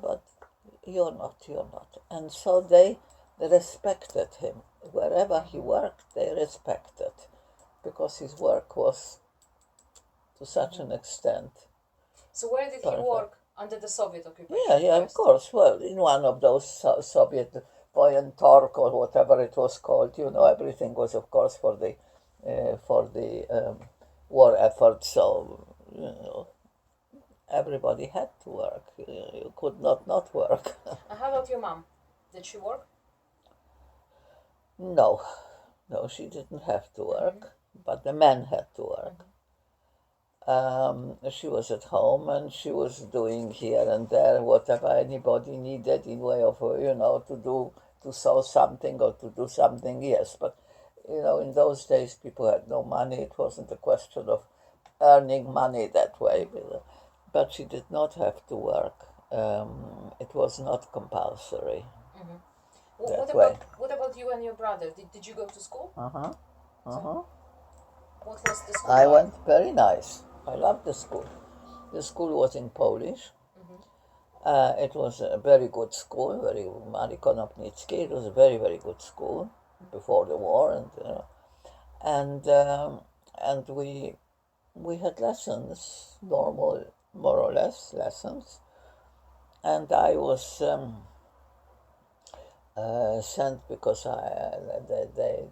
but you're not. And so they respected him. Wherever he worked, they respected, because his work was to such an extent. So where did he work under the Soviet occupation? Yeah, of course. Well, in one of those Soviet Vojentorg or whatever it was called, everything was, of course, for the war effort. So, everybody had to work. You could not work. And how about your mom? Did she work? No, she didn't have to work, but the men had to work. She was at home and she was doing here and there whatever anybody needed in way of, to sew something or to do something, yes. But, in those days people had no money. It wasn't a question of earning money that way. But she did not have to work. It was not compulsory. What about you and your brother? Did you go to school? So, what was the school? I went very nice. I loved the school. The school was in Polish. It was a very good school, very Marie Konopnicki. It was a very, very good school before the war, and we had lessons, normal, more or less lessons, and I was sent because they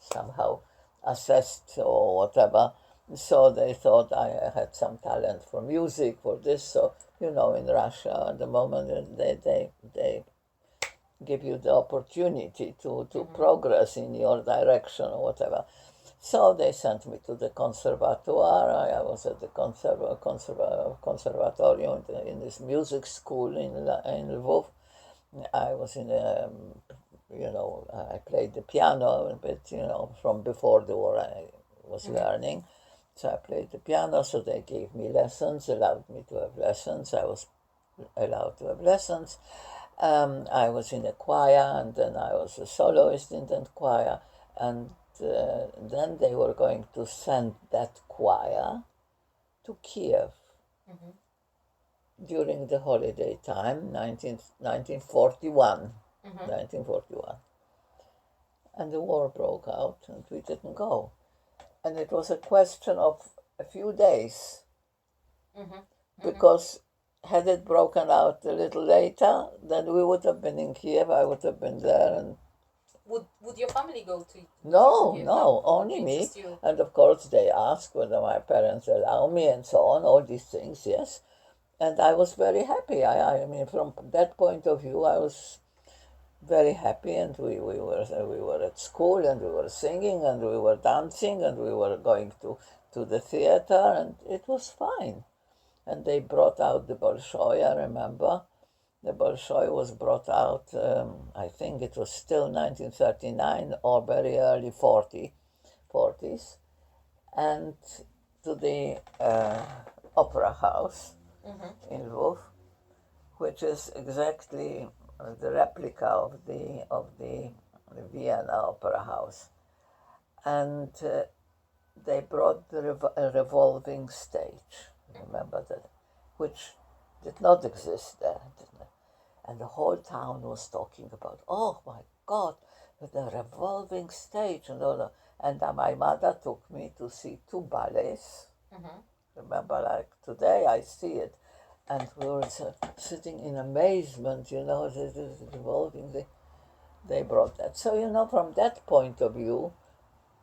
somehow assessed or whatever. So they thought I had some talent for music, for this. So, in Russia at the moment, they give you the opportunity to progress in your direction or whatever. So they sent me to the conservatoire. I was at the conservatorium in this music school in Lvov. I was in I played the piano, but, from before the war I was learning. So I played the piano, so they gave me lessons, allowed me to have lessons. I was allowed to have lessons. I was in a choir, and then I was a soloist in that choir. And then they were going to send that choir to Kiev during the holiday time, 1941. 1941. And the war broke out, and we didn't go. And it was a question of a few days, because had it broken out a little later, then we would have been in Kiev. I would have been there. And would your family go to? No, only me. And of course, they asked whether my parents allow me, and so on. All these things, yes. And I was very happy. I mean, from that point of view, I was very happy, and we were at school, and we were singing, and we were dancing, and we were going to the theater, and it was fine. And they brought out the Bolshoi, I remember. The Bolshoi was brought out, I think it was still 1939 or very early 40s, and to the Opera House in Lvov, which is exactly the replica of the Vienna Opera House. And they brought a revolving stage, remember that, which did not exist there. And the whole town was talking about, oh my God, the revolving stage and all that. And my mother took me to see 2 ballets. Remember, like today I see it. And we were sitting in amazement, this revolving thing. They brought that. So, from that point of view,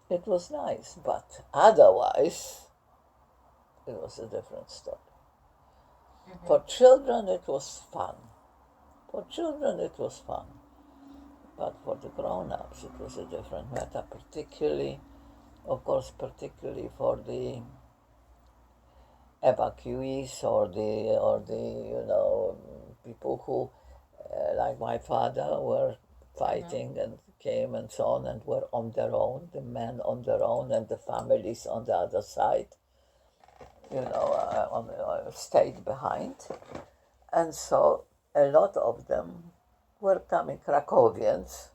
it was nice. But otherwise, it was a different story. For children, it was fun. But for the grown-ups, it was a different matter, particularly for the evacuees or the people who, like my father, were fighting and came and so on, and were on their own, the men on their own, and the families on the other side, stayed behind. And so a lot of them were coming, Krakowians,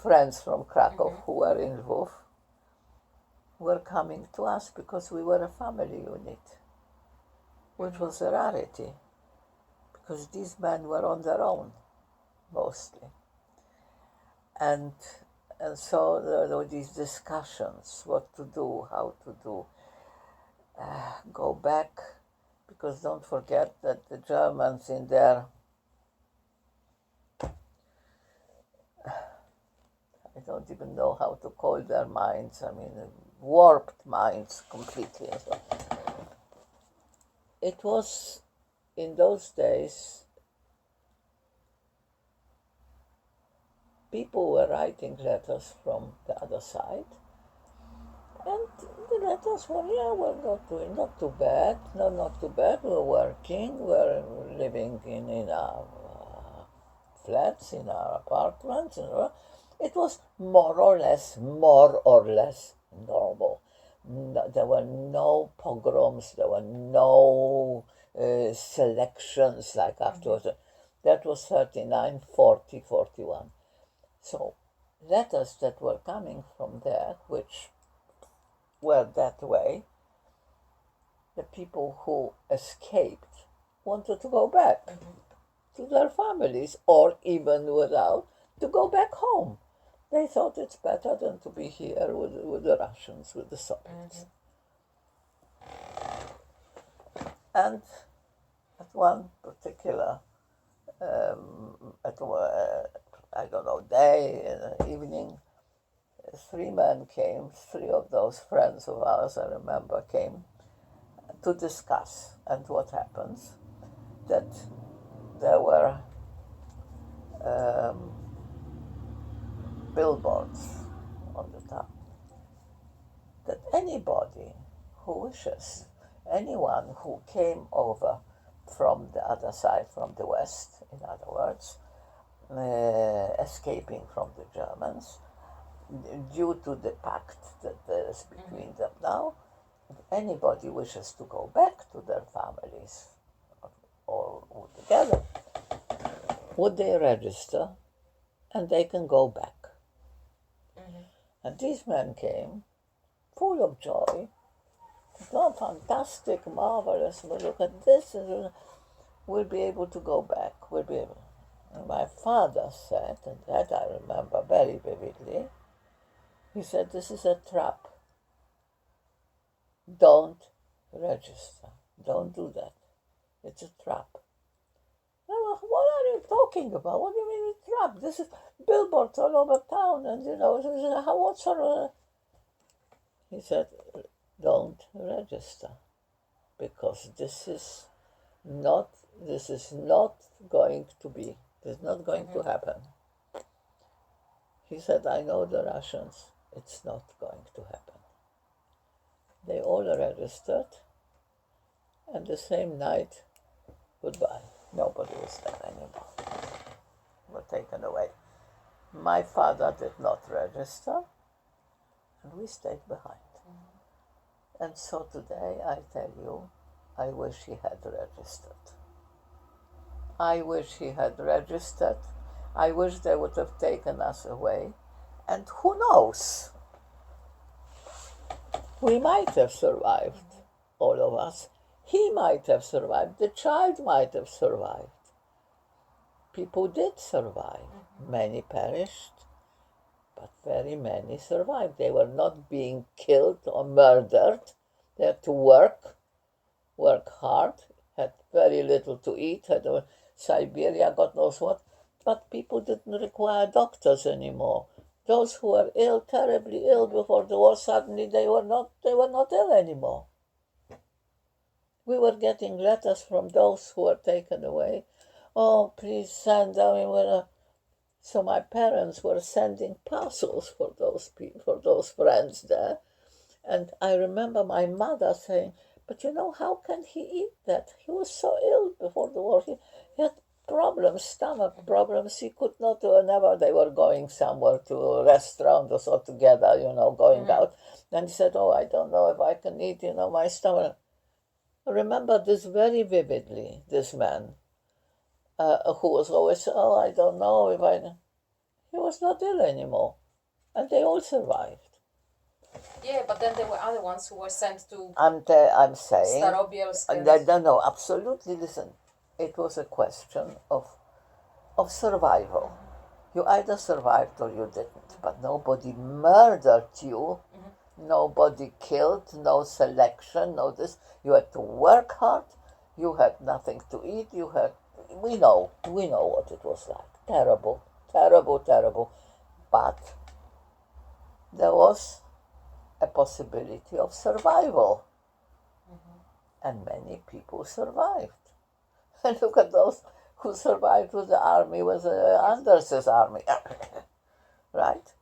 friends from Krakow who were in Lvov, were coming to us because we were a family unit, which was a rarity. because these men were on their own, mostly. And so there were these discussions, what to do, how to do, go back, because don't forget that the Germans in their, I don't even know how to call their minds, I mean, warped minds completely. So it was, in those days, people were writing letters from the other side, and the letters were, not too bad, no, not too bad, we're working, we're living in our flats, in our apartments, it was more or less normal. No, there were no pogroms, there were no selections like afterwards. That was 39, 40, 41. So letters that were coming from there, which were that way, the people who escaped wanted to go back to their families, or even without, to go back home. They thought it's better than to be here with the Russians, with the Soviets. And at one particular, I don't know, day, in the evening, three men came, three of those friends of ours, I remember, came to discuss. And what happens, that there were billboards on the top, that anybody who wishes, anyone who came over from the other side, from the West, in other words, escaping from the Germans, due to the pact that there is between them now, if anybody wishes to go back to their families, or together, would they register, and they can go back. And these men came, full of joy. Oh, fantastic, marvelous, we'll look at this, and we'll be able to go back, we'll be able. And my father said, and that I remember very vividly, he said, this is a trap. Don't register. Don't do that. It's a trap. What are you talking about? What do you mean a trap? This is billboards all over town, and what sort of... He said, don't register, because this is not going to be, it's not going to happen. He said, I know the Russians, it's not going to happen. They all registered, and the same night, goodbye. Nobody was there anymore. Were taken away. My father did not register, and we stayed behind. And so today, I tell you, I wish he had registered. I wish he had registered. I wish they would have taken us away. And who knows? We might have survived, all of us. He might have survived. The child might have survived. People did survive. Many perished, but very many survived. They were not being killed or murdered. They had to work hard, had very little to eat, had Siberia, God knows what. But people didn't require doctors anymore. Those who were ill, terribly ill before the war, suddenly they were not ill anymore. We were getting letters from those who were taken away. Oh, please send. So my parents were sending parcels for those friends there. And I remember my mother saying, but how can he eat that? He was so ill before the war. He had problems, stomach problems. He could not, whenever they were going somewhere to a restaurant or so together, going out. And he said, oh, I don't know if I can eat, my stomach. I remember this very vividly, this man, who was always, oh, I don't know if I... He was not ill anymore. And they all survived. Yeah, but then there were other ones who were sent to I'm saying... Starobielsk. No, absolutely, listen. it was a question of survival. You either survived or you didn't, but nobody murdered you, nobody killed, no selection, no this. You had to work hard, you had nothing to eat, we know what it was like. Terrible, terrible, terrible. But there was a possibility of survival. And many people survived. And look at those who survived with the army, with Anders's army. Right?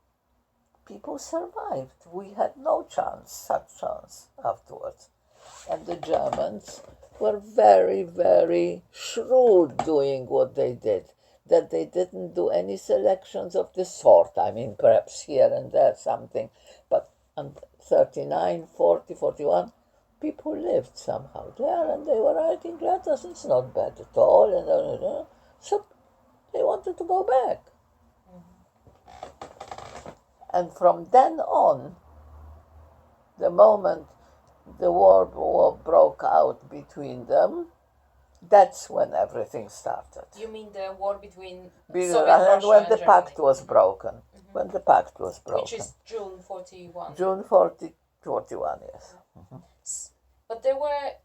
People survived. We had no such chance afterwards. And the Germans were very, very shrewd doing what they did. That they didn't do any selections of this sort. I mean, perhaps here and there something. But on 39, 40, 41, people lived somehow there, and they were writing letters. It's not bad at all, and so they wanted to go back. And from then on, the moment the war broke out between them, that's when everything started. You mean the war between Soviet Russia and when and the Germany? pact was broken. When the pact was broken. Which is June 41. June 41, yes. But they were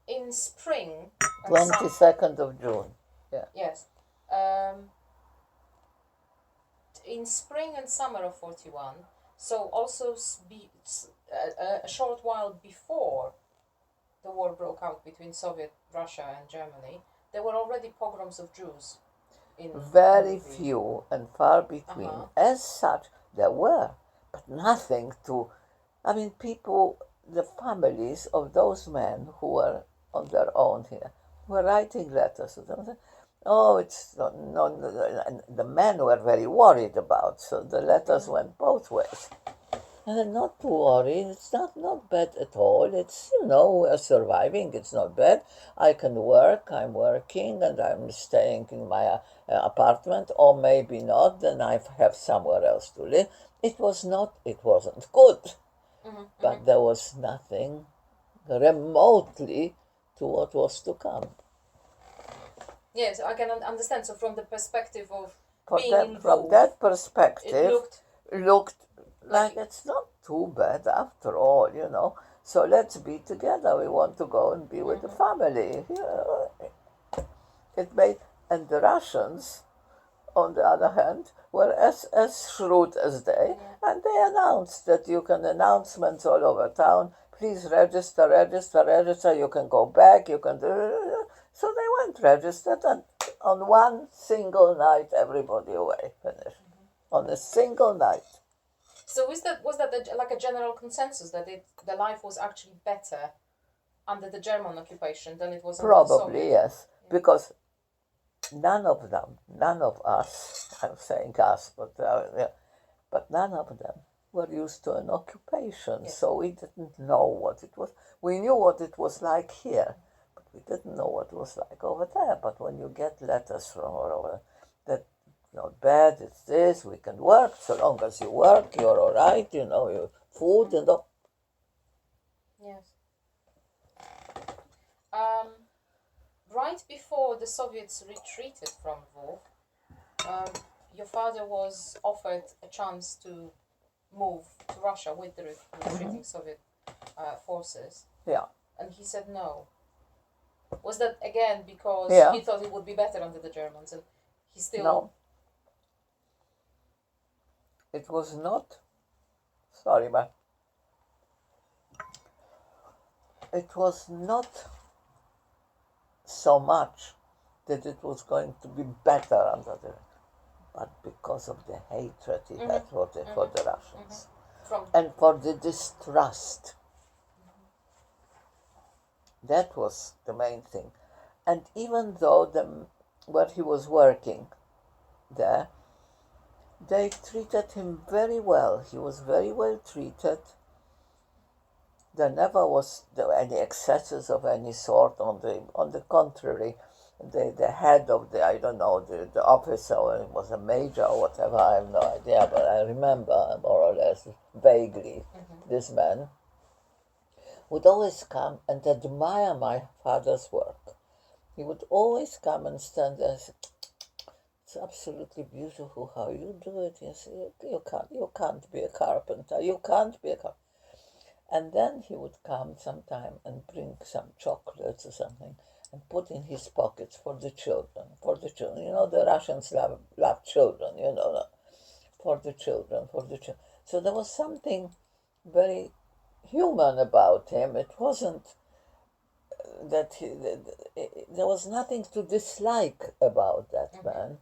in spring. 22nd of June. Yeah. Yes. In spring and summer of 41. So also a short while before the war broke out between Soviet Russia and Germany, there were already pogroms of Jews. Very few and far between. As such, there were, but nothing to. I mean, people, the families of those men who were on their own here, were writing letters to them. Oh, it's not, and the men were very worried about, so the letters went both ways. And not to worry, it's not bad at all. It's, we're surviving, it's not bad. I can work, I'm working, and I'm staying in my apartment, or maybe not, then I have somewhere else to live. It wasn't good. But there was nothing remotely to what was to come. Yes, I can understand. So from the perspective of from that perspective, it looked like it's not too bad after all, So let's be together. We want to go and be with the family. And the Russians, on the other hand, were as shrewd as they, and they announced that you can announcements all over town. Please register. You can go back. You can do. So they went registered, and on one single night, everybody away, finished. On a single night. So was that like a general consensus that the life was actually better under the German occupation than it was under the Soviet? Probably, yes, because none of us, I'm saying us, but none of them were used to an occupation, so we didn't know what it was. We knew what it was like here, but we didn't know what it was like over there. But when you get letters from all over, that not bad, it's this, we can work, so long as you work, you're all right, your food and all. Yes. Right before the Soviets retreated from Lvov, your father was offered a chance to move to Russia with the retreating Soviet forces. Yeah. And he said no. Was that again because he thought it would be better under the Germans, and he still... No. It was not... Sorry, but... It was not so much that it was going to be better under the... But because of the hatred he had for the Russians. And for the distrust. That was the main thing. And even though where he was working there, they treated him very well. He was very well treated. There never was any excesses of any sort. On the contrary, the head of the officer, was a major or whatever, I have no idea, but I remember more or less vaguely this man would always come and admire my father's work. he would always come and stand there and say, it's absolutely beautiful how you do it. Yes, you can't be a carpenter. You can't be a carpenter. And then he would come sometime and bring some chocolates or something and put in his pockets for the children. For the children, you know, the Russians love children. You know, for the children, for the children. So there was something very human about him. It wasn't that there was nothing to dislike about that man.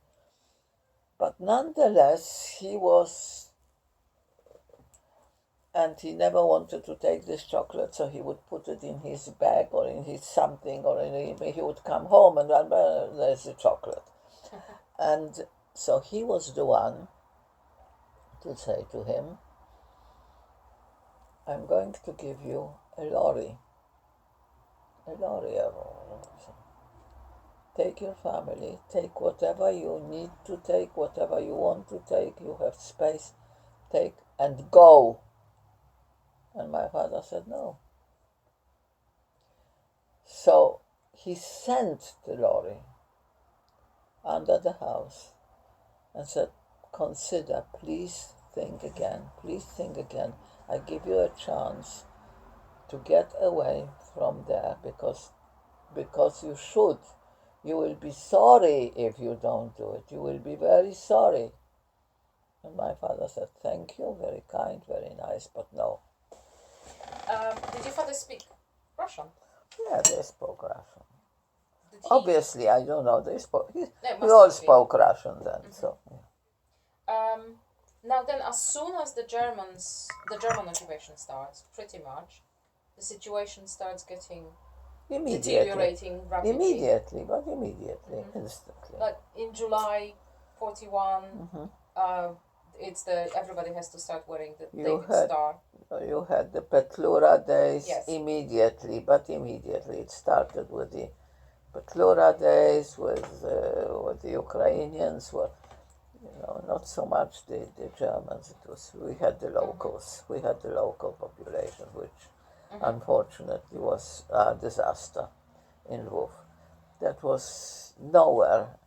But nonetheless, he was, and he never wanted to take this chocolate, so he would put it in his bag or in his something, or he would come home and there's the chocolate. And so he was the one to say to him, I'm going to give you a lorry. Take your family, take whatever you need to take, whatever you want to take, you have space, take and go. And my father said no. So he sent the lorry under the house and said, consider, please think again. I give you a chance to get away from there because you should. You will be sorry if you don't do it. You will be very sorry. And my father said, thank you, very kind, very nice, but no. Did your father speak Russian? Yeah, they spoke Russian. Did he? Obviously, I don't know. We No, all spoke Russian then, so. Yeah. Now then, as soon as the German occupation starts, pretty much, the situation starts getting deteriorating rapidly. Immediately, instantly. Like in July 41, everybody has to start wearing the David Star. You had the Petlura days. Yes. Immediately. It started with the Petlura days, with the Ukrainians were, not so much the Germans. We had the locals. We had the local population, which unfortunately was a disaster in Lviv. That was nowhere.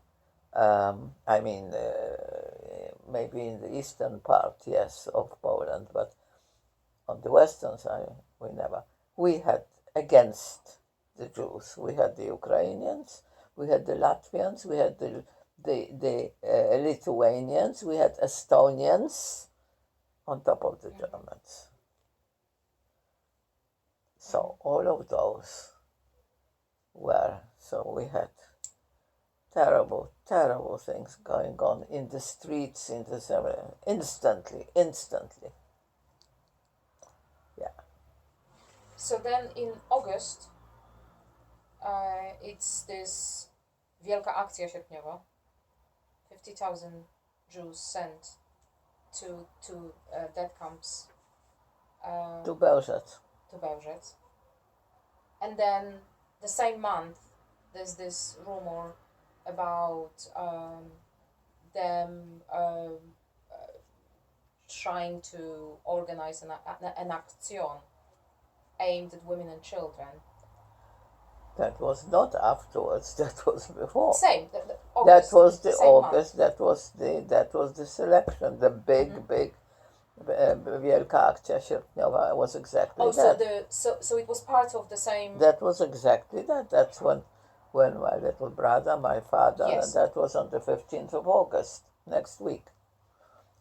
Maybe in the eastern part, yes, of Poland, but on the western side, we never. We had against the Jews. We had the Ukrainians, we had the Latvians, we had the Lithuanians, we had Estonians on top of the Germans. So all of those were, so we had terrible, terrible things going on in the streets, in the cemetery, instantly. Yeah. So then in August, it's this Wielka Akcja Sierpniowa, 50,000 Jews sent to death camps. To Belzec. And then the same month, there's this rumor about them trying to organize an action aimed at women and children. That was not afterwards. That was before. Same. That was the August. Month. That was the selection. The big Wielka Akcja Sierpniowa was exactly that. So it was part of the same. That was exactly that. That's when my little brother, my father, yes. And that was on the 15th of August, next week.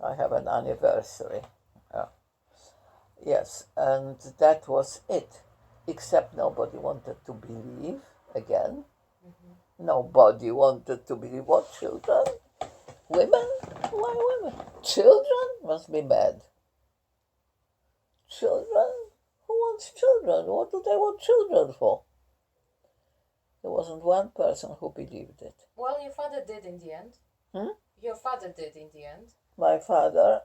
I have an anniversary. Yes, and that was it. Except nobody wanted to believe again. Nobody wanted to believe. What, children? Women? Why women? Children? Must be mad. Children? Who wants children? What do they want children for? There wasn't one person who believed it. Well, your father did in the end. Your father did in the end. My father,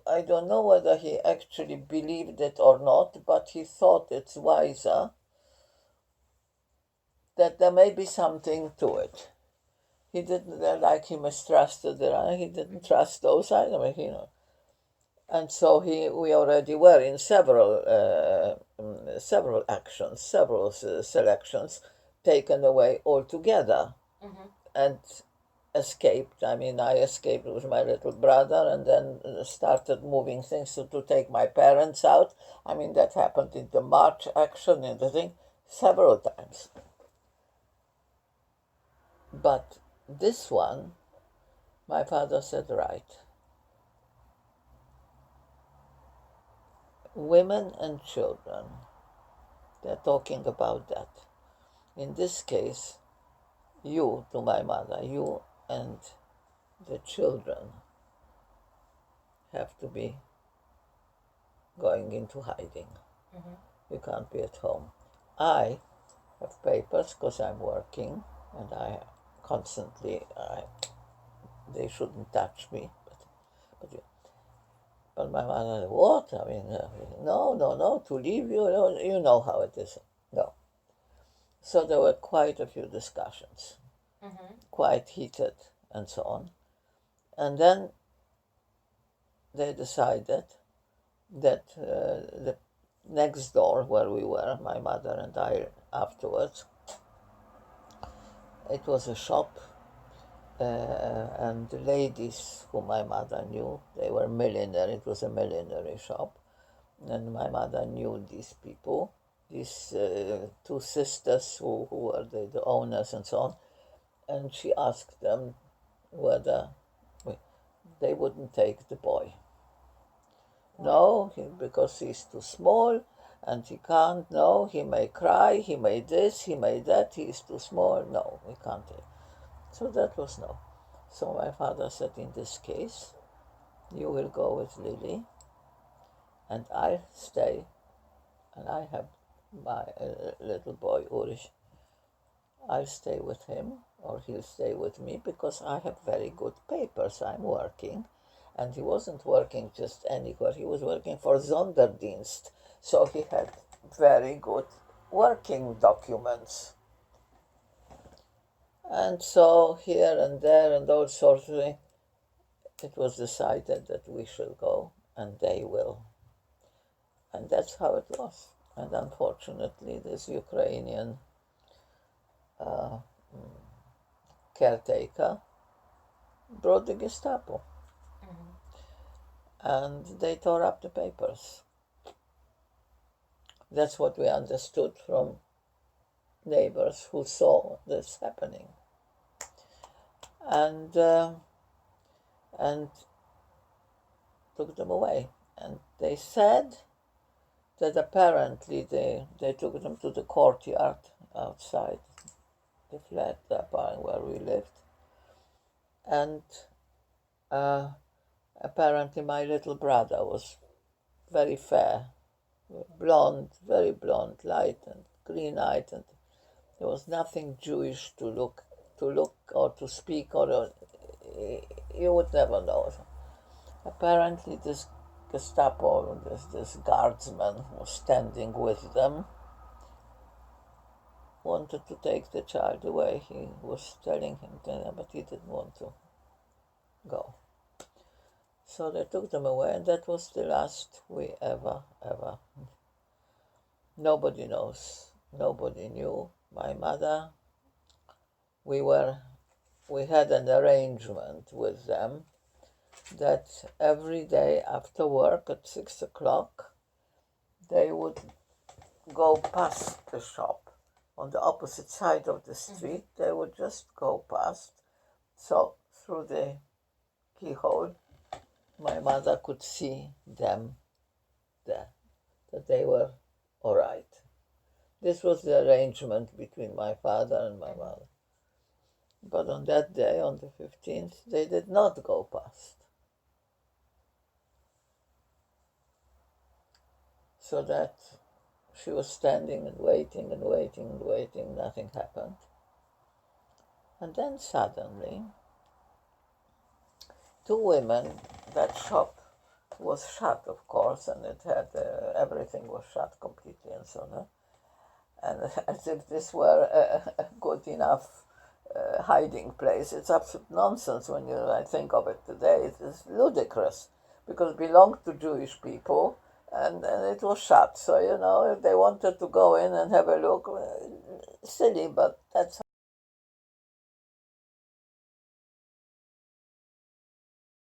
I don't know whether he actually believed it or not, but he thought it's wiser that there may be something to it. He didn't, like he mistrusted he didn't trust those either, And so we already were in several actions, several selections taken away altogether, and escaped. I mean, I escaped with my little brother, and then started moving things to take my parents out. I mean, that happened in the March action, in the thing, several times. But this one, my father said, right. Women and children, they're talking about that. In this case, you, to my mother, you and the children have to be going into hiding. You can't be at home. I have papers because I'm working, and I constantly, they shouldn't touch me. But my mother said, what? I mean, no, to leave you, you know how it is. No. So there were quite a few discussions, quite heated and so on. And then they decided that the next door where we were, my mother and I afterwards, it was a shop, and the ladies whom my mother knew, they were millionaire. It was a millinery shop, and my mother knew these people, these two sisters who were the owners and so on, and she asked them whether they wouldn't take the boy. No, because he's too small and he can't. No, he may cry, he may this, he may that, he's too small. No, we can't take. So that was no. So my father said, in this case, you will go with Lili, and I'll stay, and I have my little boy, Ulrich. I'll stay with him, or he'll stay with me, because I have very good papers. I'm working. And he wasn't working just anywhere. He was working for Sonderdienst. So he had very good working documents. And so here and there and all sorts of things, it was decided that we shall go and they will. And that's how it was. And unfortunately, this Ukrainian caretaker brought the Gestapo. And they tore up the papers. That's what we understood from neighbors who saw this happening. And took them away. And they said that apparently they took them to the courtyard outside the flat where we lived. And apparently my little brother was very fair, blonde, very blonde, light and green-eyed, and there was nothing Jewish to look or to speak, or you would never know. Apparently this Gestapo, this guardsman was standing with them, wanted to take the child away. He was telling him, but he didn't want to go. So they took them away, and that was the last we ever. Nobody knows. Nobody knew. My mother, we had an arrangement with them that every day after work at 6 o'clock, they would go past the shop on the opposite side of the street. They would just go past. So through the keyhole, my mother could see them there, that they were all right. This was the arrangement between my father and my mother. But on that day, on the 15th, they did not go past. So that she was standing and waiting and waiting and waiting, nothing happened. And then suddenly, two women, that shop was shut, of course, and it had, everything was shut completely and so on. And as if this were a good enough hiding place. It's absolute nonsense when I think of it today. It is ludicrous. because it belonged to Jewish people, and it was shut. So, if they wanted to go in and have a look, silly, but that's